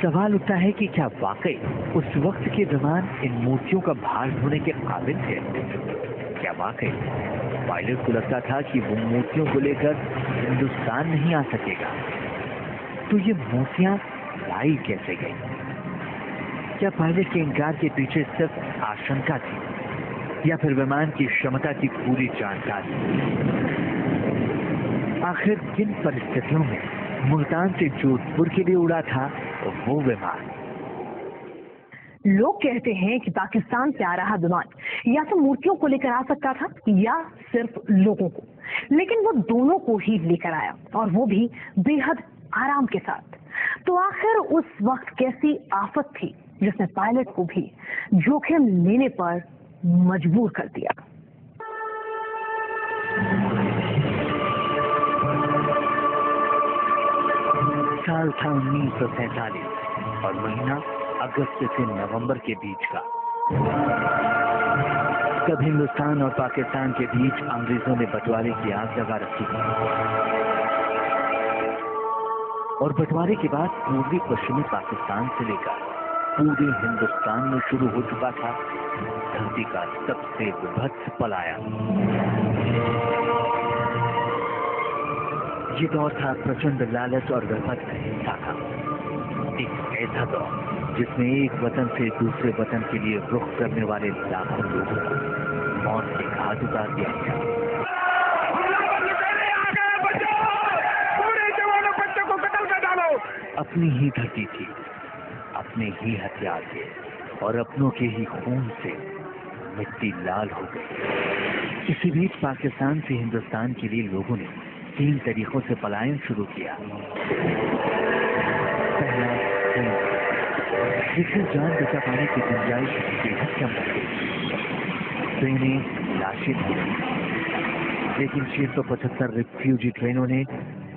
सवाल उठता है कि क्या वाकई उस वक्त के विमान इन मूर्तियों का भार ढोने के काबिल थे? क्या वाकई पायलट को लगता था कि वो मूर्तियों को लेकर हिंदुस्तान नहीं आ सकेगा? तो ये मूर्तियां लाई कैसे गई? क्या पायलट के इनकार के पीछे सिर्फ आशंका थी या फिर विमान की क्षमता की पूरी जानकारी? आखिर किन परिस्थितियों में मुल्तान से जोधपुर के लिए उड़ा था वो विमान? लोग कहते हैं कि पाकिस्तान से आ रहा विमान या तो मूर्तियों को लेकर आ सकता था या सिर्फ लोगों को, लेकिन वो दोनों को ही लेकर आया और वो भी बेहद आराम के साथ। तो आखिर उस वक्त कैसी आफत थी जिसने पायलट को भी जोखिम लेने पर मजबूर कर दिया? साल था 1947 और महीना अगस्त से नवंबर के बीच का। तब हिंदुस्तान और पाकिस्तान के बीच अंग्रेजों ने बंटवारे की आग लगा रखी थी और बंटवारे के बाद पूर्वी पश्चिमी पाकिस्तान से लेकर पूरे हिंदुस्तान में शुरू हो चुका था धरती का सबसे विभत्स पलायन। ये दौर था प्रचंड लालच और विपत्त का हिस्सा था। एक ऐसा दौर जिसमें एक वतन से दूसरे वतन के लिए रुख करने वाले लाखों लोगों को मौत के घाट उतार दिया गया। अपनी ही धरती थी, अपने ही हथियार थे और अपनों के ही खून से मिट्टी लाल हो गई। इसी बीच पाकिस्तान से हिंदुस्तान के लिए लोगों ने 3 तरीकों से पलायन शुरू किया। पहला, जिससे जान बचा पाने की गुंजाइश बेहद कम हो गई। ट्रेनें लाशें थी, लेकिन 675 रिफ्यूजी ट्रेनों ने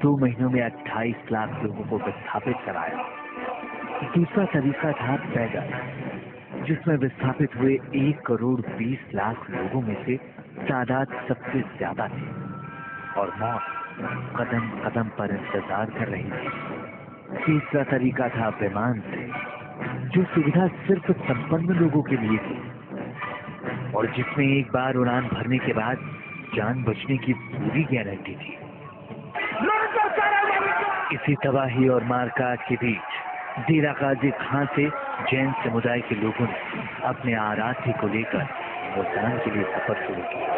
2 महीनों में 28 लाख लोगों को विस्थापित कराया। दूसरा तरीका था पैदल, जिसमें विस्थापित हुए 1 करोड़ 20 लाख लोगों में से तादाद सबसे ज्यादा थी और मौत कदम कदम पर इंतजार कर रही थी। तीसरा तरीका था विमान से, जो सुविधा सिर्फ संपन्न लोगों के लिए थी और जिसमें एक बार उड़ान भरने के बाद जान बचने की पूरी गारंटी थी। इसी तबाही और मारकाट के बीच डेरा गाजी खां से जैन समुदाय के लोगों ने अपने आराध्य को लेकर मुल्तान के लिए सफर शुरू किया।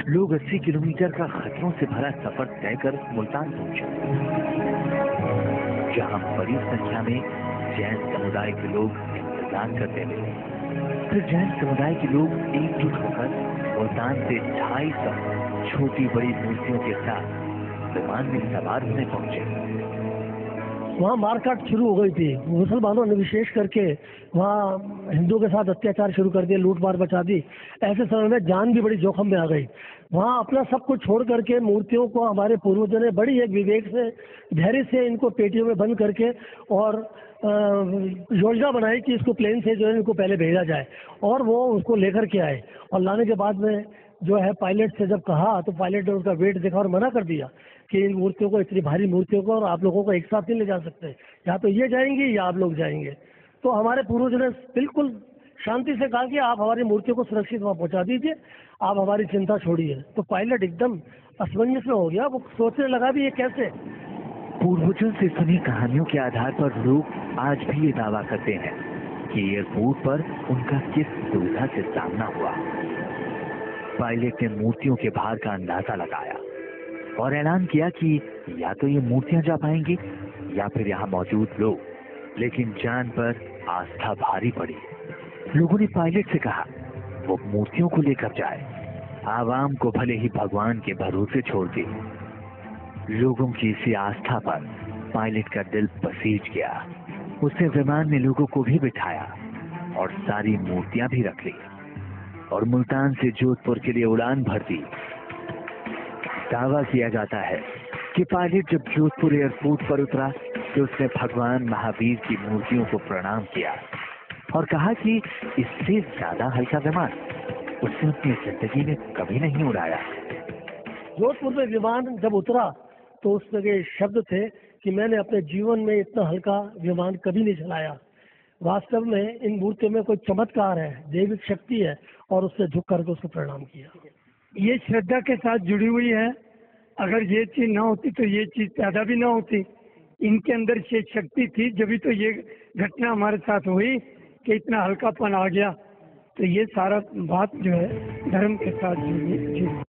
लोग 80 किलोमीटर का खतरों से भरा सफर तय कर मुल्तान पहुंचे, जहां बड़ी संख्या में जैन समुदाय के लोग इंतजार करते मिले। फिर जैन समुदाय के लोग एकजुट होकर मुल्तान से 250 छोटी बड़ी मूर्तियों के साथ विमान में सवार होने पहुंचे। वहाँ मारकाट शुरू हो गई थी। मुसलमानों ने विशेष करके वहाँ हिंदुओं के साथ अत्याचार शुरू कर दिए, लूटमार मचा दी। ऐसे समय में जान भी बड़ी जोखिम में आ गई। वहाँ अपना सब कुछ छोड़ करके मूर्तियों को हमारे पूर्वजों ने बड़ी एक विवेक से, धैर्य से इनको पेटियों में बंद करके और योजना बनाई कि इसको प्लेन से जो है इनको पहले भेजा जाए और वो उसको लेकर के आए। और लाने के बाद में जो है पायलट से जब कहा तो पायलट ने उसका वेट देखा और मना कर दिया कि इन मूर्तियों को, इतनी भारी मूर्तियों को और आप लोगों को एक साथ नहीं ले जा सकते, या तो ये जाएंगे या आप लोग जाएंगे। तो हमारे पूर्वजों ने बिल्कुल शांति से कहा कि आप हमारी मूर्तियों को सुरक्षित वहाँ पहुँचा दीजिए, आप हमारी चिंता छोड़िए। तो पायलट एकदम असमंजस में हो गया, वो सोचने लगा भी ये कैसे। पूर्वजों से सुनी कहानियों के आधार पर लोग आज भी ये दावा करते हैं कि एयरपोर्ट पर उनका किस दुविधा से सामना हुआ। पायलट ने मूर्तियों के भार का अंदाजा लगाया और ऐलान किया कि या तो ये मूर्तियां जा पाएंगी या फिर यहाँ मौजूद लोग, लेकिन जान पर आस्था भारी पड़ी। लोगों ने पायलट से कहा वो मूर्तियों को लेकर जाए, आवाम को भले ही भगवान के भरोसे छोड़ दे। लोगों की इसी आस्था पर पायलट का दिल पसीज गया। उसने विमान में लोगों को भी बिठाया और सारी मूर्तियां भी रख ली और मुल्तान से जोधपुर के लिए उड़ान भर दी। दावा किया जाता है कि पायलट जब जोधपुर एयरपोर्ट पर उतरा तो उसने भगवान महावीर की मूर्तियों को प्रणाम किया और कहा कि इससे ज्यादा हल्का विमान उसने अपनी जिंदगी में कभी नहीं उड़ाया। जोधपुर में विमान जब उतरा तो उसमें के शब्द थे कि मैंने अपने जीवन में इतना हल्का विमान कभी नहीं चलाया। वास्तव में इन मूर्तियों में कोई चमत्कार है, दैविक शक्ति है, और उससे झुक करके उसको प्रणाम किया। ये श्रद्धा के साथ जुड़ी हुई है। अगर ये चीज ना होती तो ये चीज पैदा भी ना होती। इनके अंदर ये शक्ति थी, जब तो ये घटना हमारे साथ हुई कि इतना हल्कापन आ गया। तो ये सारा बात जो है धर्म के साथ जुड़ी।